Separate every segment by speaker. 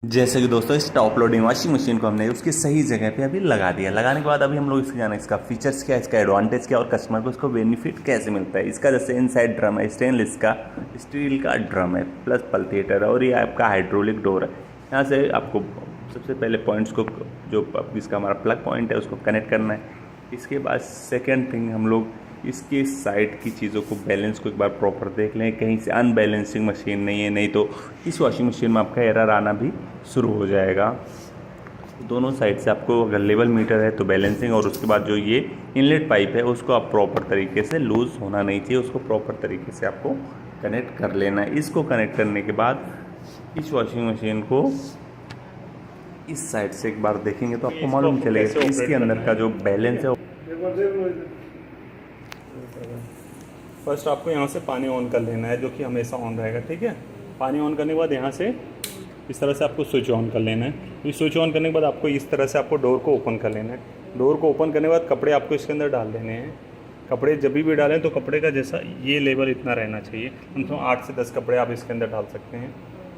Speaker 1: जैसे कि दोस्तों इस टॉप लोडिंग वॉशिंग मशीन को हमने उसकी सही जगह पे अभी लगा दिया। लगाने के बाद अभी हम लोग इसके जाना इसका फीचर्स क्या है, इसका एडवांटेज क्या है और कस्टमर को इसको बेनिफिट कैसे मिलता है। इसका जैसे इनसाइड ड्रम है, स्टेनलेस का स्टील का ड्रम है प्लस पल्थिएटर और ये आपका हाइड्रोलिक डोर है। यहाँ से आपको सबसे पहले पॉइंट्स को जो इसका हमारा प्लग पॉइंट है उसको कनेक्ट करना है। इसके बाद सेकेंड थिंग हम लोग इसके साइड की चीज़ों को बैलेंस को एक बार प्रॉपर देख लें, कहीं से अनबैलेंसिंग मशीन नहीं है, नहीं तो इस वॉशिंग मशीन में आपका एरर आना भी शुरू हो जाएगा। दोनों साइड से आपको अगर लेवल मीटर है तो बैलेंसिंग, और उसके बाद जो ये इनलेट पाइप है उसको आप प्रॉपर तरीके से लूज़ होना नहीं चाहिए, उसको प्रॉपर तरीके से आपको कनेक्ट कर लेना है। इसको कनेक्ट करने के बाद इस वॉशिंग मशीन को इस साइड से एक बार देखेंगे तो आपको मालूम चलेगा इसके अंदर का जो बैलेंस है।
Speaker 2: फर्स्ट आपको यहाँ से पानी ऑन कर लेना है, जो कि हमेशा ऑन रहेगा, ठीक है। पानी ऑन करने के बाद यहाँ से इस तरह से आपको स्विच ऑन कर लेना है। इस स्विच ऑन करने के बाद आपको इस तरह से आपको डोर को ओपन कर लेना है। डोर को ओपन करने के बाद कपड़े आपको इसके अंदर डाल देने हैं। कपड़े जब भी डालें तो कपड़े का जैसा ये लेवल इतना रहना चाहिए, कम से कम 8 से 10 कपड़े आप इसके अंदर डाल सकते हैं।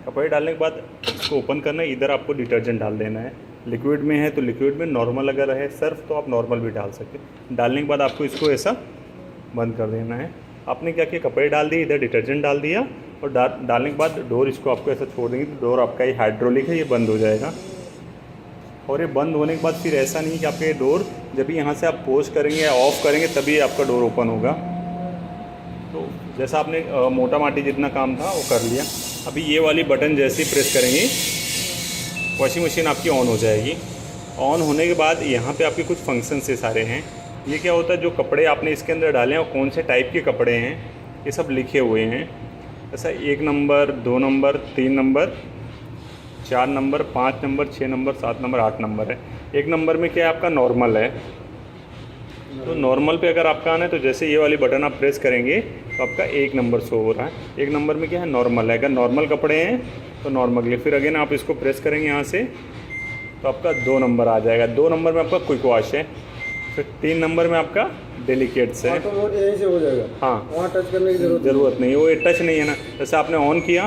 Speaker 2: कपड़े डालने के बाद इसको ओपन करना है। इधर आपको डिटर्जेंट डाल देना है, लिक्विड में है तो लिक्विड में, नॉर्मल अगर है सर्फ तो आप नॉर्मल भी डाल सकते हैं। डालने के बाद आपको इसको ऐसा बंद कर देना है। आपने क्या किया, कपड़े डाल दिए, इधर डिटर्जेंट डाल दिया और डालने के बाद डोर इसको आपको ऐसा छोड़ देंगे तो डोर आपका ये हाइड्रोलिक है, ये बंद हो जाएगा। और ये बंद होने के बाद फिर ऐसा नहीं कि आपके डोर जब भी यहाँ से आप पोज करेंगे या ऑफ़ करेंगे तभी आपका डोर ओपन होगा। तो जैसा आपने मोटा माटी जितना काम था वो कर लिया। अभी ये वाली बटन जैसे ही प्रेस करेंगे वॉशिंग मशीन आपकी ऑन हो जाएगी। ऑन होने के बाद यहाँ पे आपके कुछ फंक्शन से सारे हैं। ये क्या होता है, जो कपड़े आपने इसके अंदर डाले हैं और कौन से टाइप के कपड़े हैं ये सब लिखे हुए हैं। ऐसा 1 number, 2 number, 3 number, 4 number, 5 number, 6 number, 7 number, 8 number है। 1 नंबर में क्या है आपका नॉर्मल है। तो नॉर्मल पे अगर आपका आना है तो जैसे ये वाली बटन आप प्रेस करेंगे तो आपका 1 नंबर शो हो रहा है। 1 नंबर में क्या है नॉर्मल है। अगर नॉर्मल कपड़े हैं तो नॉर्मल है। फिर अगेन आप इसको प्रेस करेंगे यहाँ से तो आपका 2 नंबर आ जाएगा। 2 नंबर में आपका क्विक वॉश है। फिर 3 नंबर में आपका डेलिकेट्स है।
Speaker 3: तो वो यहीं से हो जाएगा।
Speaker 2: हाँ,
Speaker 3: वहाँ टच करने की
Speaker 2: ज़रूरत नहीं है, वो टच नहीं है ना। जैसे आपने ऑन किया,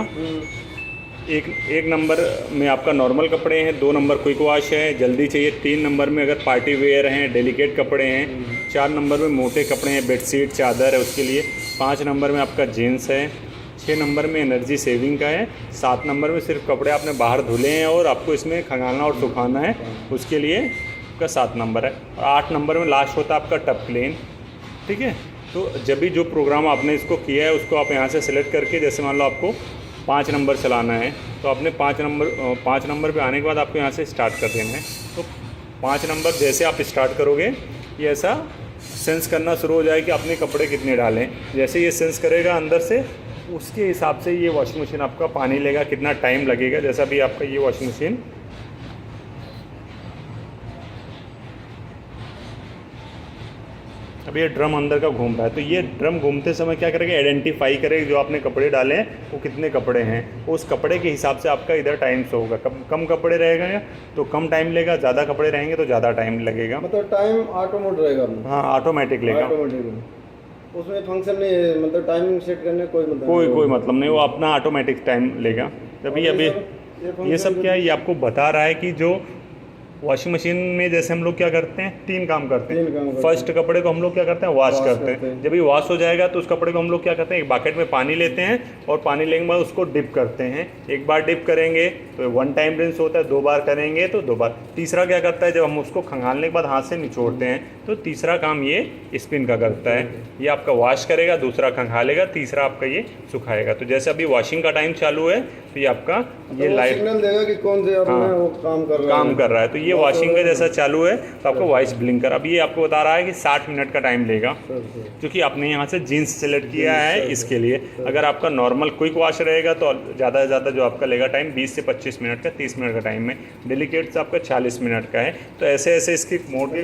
Speaker 2: एक नंबर में आपका नॉर्मल कपड़े हैं, 2 नंबर क्विक वॉश है, जल्दी चाहिए। 3 नंबर में अगर पार्टी वेयर हैं, डेलिकेट कपड़े हैं। 4 नंबर में मोटे कपड़े हैं, बेडशीट चादर है उसके लिए। 5 नंबर में आपका जीन्स है। 6 नंबर में एनर्जी सेविंग का है। 7 नंबर में सिर्फ कपड़े आपने बाहर धुले हैं और आपको इसमें खंगालना और सुखाना है, उसके लिए आपका 7 नंबर है। और 8 नंबर में लास्ट होता है आपका टप क्लीन, ठीक है। तो जब भी जो प्रोग्राम आपने इसको किया है उसको आप यहाँ से सेलेक्ट करके, जैसे मान लो आपको 5 नंबर चलाना है तो आपने 5 नंबर पे आने के बाद आपको यहाँ से स्टार्ट कर देना है। तो 5 नंबर जैसे आप स्टार्ट करोगे ये ऐसा सेंस करना शुरू हो जाए कि आपने कपड़े कितने डालें। जैसे ये सेंस करेगा अंदर से, उसके हिसाब से ये वॉशिंग मशीन आपका पानी लेगा, कितना टाइम लगेगा। जैसा भी आपका ये वॉशिंग मशीन अब ये ड्रम अंदर का घूम रहा है तो ये ड्रम घूमते समय क्या करेगा, आइडेंटिफाई करेगा जो आपने कपड़े डाले हैं वो कितने कपड़े हैं। उस कपड़े के हिसाब से आपका इधर टाइम शो होगा। कम कपड़े रहेगा तो कम टाइम लेगा, ज़्यादा कपड़े रहेंगे तो ज़्यादा टाइम लगेगा।
Speaker 3: मतलब टाइम ऑटो मोड रहेगा।
Speaker 2: हाँ, ऑटोमेटिक लेगा।
Speaker 3: उसमें फंक्शन नहीं है, मतलब टाइमिंग सेट करने कोई
Speaker 2: मतलब नहीं, वो अपना ऑटोमेटिक टाइम लेगा। तभी अभी ये सब क्या है, ये आपको बता रहा है कि जो वॉशिंग मशीन में जैसे हम लोग क्या करते हैं, 3 काम करते हैं। फर्स्ट कपड़े को हम लोग क्या करते हैं, वॉश करते हैं। जब ये वॉश हो जाएगा तो उस कपड़े को हम लोग क्या करते हैं, एक बकेट में पानी लेते हैं और पानी लेने के बाद उसको डिप करते हैं। एक बार डिप करेंगे तो 1 टाइम रिंस होता है, 2 बार करेंगे तो 2 बार। तीसरा क्या करता है, जब हम उसको खंगालने के बाद हाथ से निचोड़ते हैं तो तीसरा काम ये स्पिन का करता है। ये आपका वॉश करेगा, दूसरा खंगालेगा, तीसरा आपका ये सुखाएगा। तो जैसे अभी वॉशिंग का टाइम चालू है तो ये आपका ये लाइट
Speaker 3: सिग्नल देगा कि कौन से वो काम कर रहा है।
Speaker 2: तो ये वॉशिंग का जैसा चालू है तो आपका वॉइस ब्लिंकर अब ये आपको बता रहा है कि 60 मिनट का टाइम लेगा, क्योंकि आपने यहाँ से जीन्स सेलेक्ट किया है इसके लिए। अगर आपका नॉर्मल क्विक वॉश रहेगा तो ज़्यादा से ज़्यादा जो आपका लेगा टाइम 20 से 25 मिनट का, 30 मिनट का टाइम में। डेलिकेट्स आपका 40 मिनट का है। तो ऐसे ऐसे इसकी मोड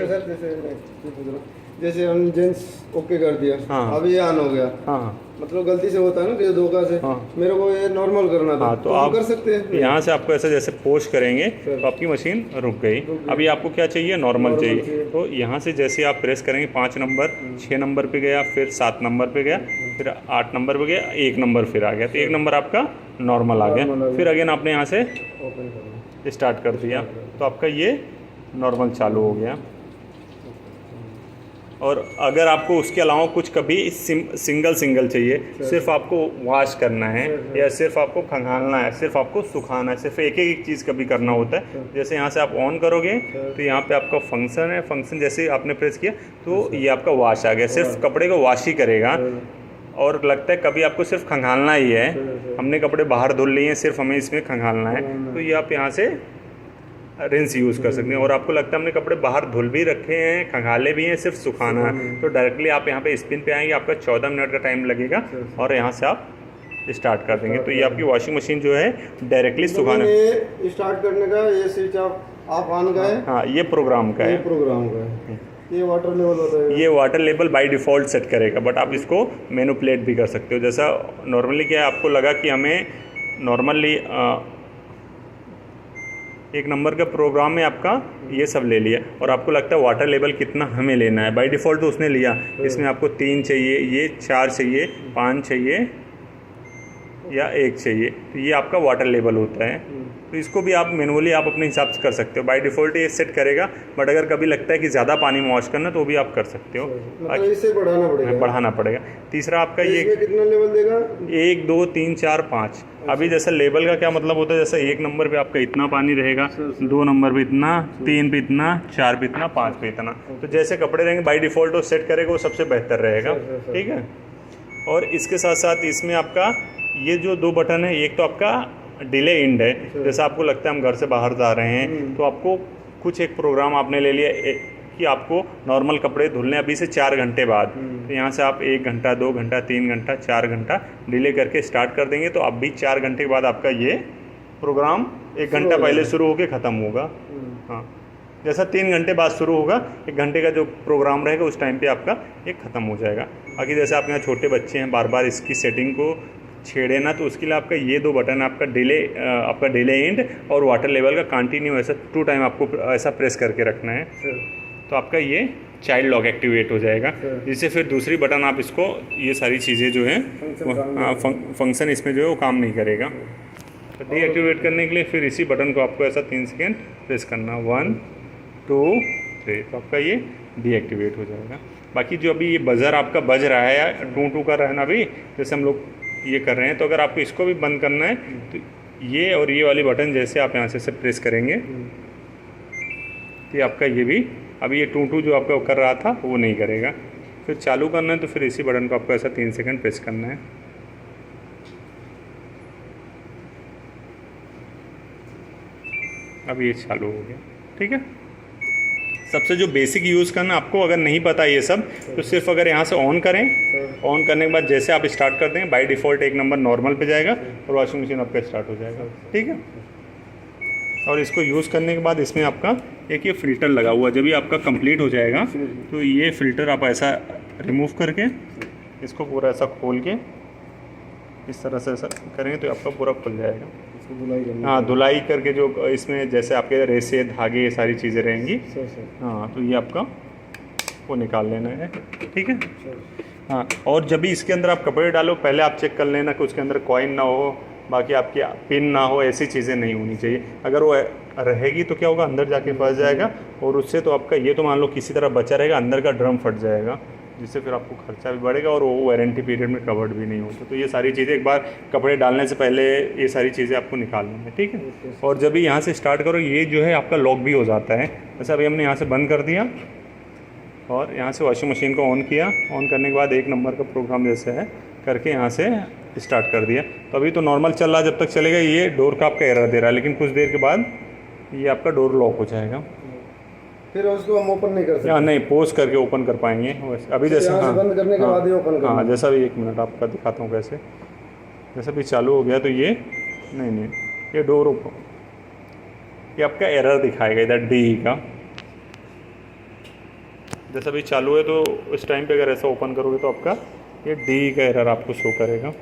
Speaker 3: जैसे हम जींस ओके कर दिया।
Speaker 2: हाँ,
Speaker 3: अभी ये ऑन हो गया।
Speaker 2: हाँ,
Speaker 3: मतलब गलती से होता है ना कि धोखा से। हाँ, मेरे को ये नॉर्मल करना था।
Speaker 2: हाँ, तो आप
Speaker 3: कर सकते हैं।
Speaker 2: यहाँ से आपको ऐसे जैसे पोस्ट करेंगे तो आपकी मशीन रुक गई। अभी आपको क्या चाहिए, नॉर्मल चाहिए। तो यहाँ से जैसे आप प्रेस करेंगे 5 नंबर, 6 नंबर पे गया, फिर 7 नंबर पे गया, फिर 8 नंबर पे गया, 1 नंबर फिर आ गया। तो 1 नंबर आपका नॉर्मल आ गया। फिर अगेन आपने यहाँ से
Speaker 3: ओपन करना।
Speaker 2: स्टार्ट कर दिया तो आपका ये नॉर्मल चालू हो गया। और अगर आपको उसके अलावा कुछ कभी सिंगल चाहिए, सिर्फ आपको वॉश करना है या सिर्फ आपको खंगालना है, सिर्फ आपको सुखाना है, सिर्फ एक एक चीज़ कभी करना होता है। जैसे यहाँ से आप ऑन करोगे तो यहाँ पे आपका फंक्शन है, फंक्शन जैसे आपने प्रेस किया तो ये आपका वॉश आ गया, सिर्फ कपड़े को वॉश ही करेगा। और लगता है कभी आपको सिर्फ खंगालना ही है, हमने कपड़े बाहर धुल लिए हैं, सिर्फ हमें इसमें खंगालना है, तो ये आप यहाँ से रिंस यूज़ कर सकते हैं। और आपको लगता है हमने कपड़े बाहर धुल भी रखे हैं, खंगाले भी हैं, सिर्फ सुखाना है, तो डायरेक्टली आप यहाँ पे स्पिन पे आएंगे, आपका 14 मिनट का टाइम लगेगा और यहाँ से आप स्टार्ट कर देंगे। तो ये आपकी वॉशिंग मशीन जो है डायरेक्टली सुखाना
Speaker 3: स्टार्ट करने का ये स्विच आप ऑन का है।
Speaker 2: हाँ, ये प्रोग्राम का है,
Speaker 3: प्रोग्राम का है। ये वाटर लेवल होता है, ये
Speaker 2: water level by default set करेगा, बट आप इसको मैनिपुलेट भी कर सकते हो। जैसा नॉर्मली क्या है, आपको लगा कि हमें नॉर्मली 1 नंबर का प्रोग्राम में आपका ये सब ले लिया और आपको लगता है वाटर लेवल कितना हमें लेना है, बाय डिफ़ॉल्ट तो उसने लिया। इसमें आपको 3 चाहिए, ये 4 चाहिए, 5 चाहिए या 1 चाहिए, तो ये आपका वाटर लेवल होता है। तो इसको भी आप मैनुअली आप अपने हिसाब से कर सकते हो, बाय डिफ़ॉल्ट ये सेट करेगा, बट अगर कभी लगता है कि ज़्यादा पानी में वॉश करना तो भी आप कर सकते हो,
Speaker 3: मतलब इसे बढ़ाना पड़ेगा।
Speaker 2: तीसरा आपका ये
Speaker 3: कितना लेवल देगा,
Speaker 2: 1 2 3 4 5। अभी जैसा लेवल का क्या मतलब होता है, जैसा 1 नंबर पे आपका इतना पानी रहेगा, 2 नंबर पे इतना, 3 पे इतना, 4 पे इतना, 5 पे इतना। तो जैसे कपड़े रहेंगे बाय डिफ़ॉल्ट वो सेट करेगा, वो सबसे बेहतर रहेगा, ठीक है। और इसके साथ साथ इसमें आपका ये जो 2 बटन है, एक तो आपका डिले इंड है, जैसा आपको लगता है हम घर से बाहर जा रहे हैं तो आपको कुछ एक प्रोग्राम आपने ले लिया कि आपको नॉर्मल कपड़े धुलने अभी से 4 घंटे बाद, तो यहाँ से आप 1 घंटा 2 घंटा 3 घंटा 4 घंटा डिले करके स्टार्ट कर देंगे, तो अब भी 4 घंटे के बाद आपका ये प्रोग्राम 1 घंटा पहले शुरू होकर ख़त्म होगा। हाँ, जैसा 3 घंटे बाद शुरू होगा, 1 घंटे का जो प्रोग्राम रहेगा उस टाइम पे आपका ये ख़त्म हो जाएगा। बाकी जैसे आप यहाँ छोटे बच्चे हैं, बार बार इसकी सेटिंग को छेड़े ना, तो उसके लिए आपका ये 2 बटन, आपका डिले एंड और वाटर लेवल का कंटिन्यू ऐसा 2 टाइम आपको ऐसा प्रेस करके रखना है, तो आपका ये चाइल्ड लॉक एक्टिवेट हो जाएगा। जिससे फिर दूसरी बटन आप इसको ये सारी चीज़ें जो हैं फंक्शन इसमें जो है वो काम नहीं करेगा। तो डीएक्टिवेट करने के लिए फिर इसी बटन को आपको ऐसा 3 सेकेंड प्रेस करना, 1 2 3, तो आपका ये डीएक्टिवेट हो जाएगा। बाकी जो अभी ये बज़र आपका बज रहा है या टू का रहना भी, जैसे हम लोग ये कर रहे हैं, तो अगर आपको इसको भी बंद करना है तो ये और ये वाली बटन जैसे आप यहाँ से प्रेस करेंगे तो आपका ये भी अभी ये टू जो आपका कर रहा था वो नहीं करेगा। फिर चालू करना है तो फिर इसी बटन को आपको ऐसा 3 सेकंड प्रेस करना है। अब ये चालू हो गया, ठीक है। सबसे जो बेसिक यूज़ करना, आपको अगर नहीं पता ये सब, तो सिर्फ अगर यहाँ से ऑन करें, ऑन करने के बाद जैसे आप स्टार्ट कर दें बाय डिफ़ॉल्ट 1 नंबर नॉर्मल पे जाएगा और वॉशिंग मशीन आपका स्टार्ट हो जाएगा, ठीक है। और इसको यूज़ करने के बाद इसमें आपका एक ये फ़िल्टर लगा हुआ है, जब भी आपका कंप्लीट हो जाएगा तो ये फ़िल्टर आप ऐसा रिमूव करके इसको पूरा ऐसा खोल के इस तरह से ऐसा करेंगे तो आपका पूरा खुल जाएगा। हाँ, धुलाई करके जो इसमें जैसे आपके रेसे धागे ये सारी चीज़ें रहेंगी, हाँ, तो ये आपका वो निकाल लेना है, ठीक है। हाँ, और जब भी इसके अंदर आप कपड़े डालो पहले आप चेक कर लेना कि उसके अंदर कॉइन ना हो, बाकी आपकी पिन ना हो, ऐसी चीज़ें नहीं होनी चाहिए। अगर वो रहेगी तो क्या होगा, अंदर जाके फंस जाएगा और उससे तो आपका ये तो मान लो किसी तरह बचा रहेगा, अंदर का ड्रम फट जाएगा, जिससे फिर आपको खर्चा भी बढ़ेगा और वो वारंटी पीरियड में कवर्ड भी नहीं होता। तो ये सारी चीज़ें एक बार कपड़े डालने से पहले ये सारी चीज़ें आपको निकालनी है, ठीक है। और जब भी यहाँ से स्टार्ट करो ये जो है आपका लॉक भी हो जाता है। जैसे अभी हमने यहाँ से बंद कर दिया और यहाँ से वॉशिंग मशीन को ऑन किया, ऑन करने के बाद 1 नंबर का प्रोग्राम जैसे है करके यहाँ से स्टार्ट कर दिया, तो अभी तो नॉर्मल चल रहा है, जब तक चलेगा ये डोर का आपका एरर दे रहा है, लेकिन कुछ देर के बाद ये आपका डोर लॉक हो जाएगा।
Speaker 3: फिर उसको हम ओपन नहीं कर सकते?
Speaker 2: नहीं, पोज करके ओपन कर पाएंगे अभी जैसे, हाँ,
Speaker 3: बंद करने के बाद ही ओपन करना।
Speaker 2: हाँ, जैसा भी 1 मिनट आपका दिखाता हूँ कैसे, जैसा भी चालू हो गया तो ये नहीं ये डोर ओपन, ये आपका एरर दिखाएगा इधर डी का। जैसा भी चालू है तो इस टाइम पे अगर ऐसा ओपन करोगे तो आपका ये डी का एरर आपको शो करेगा।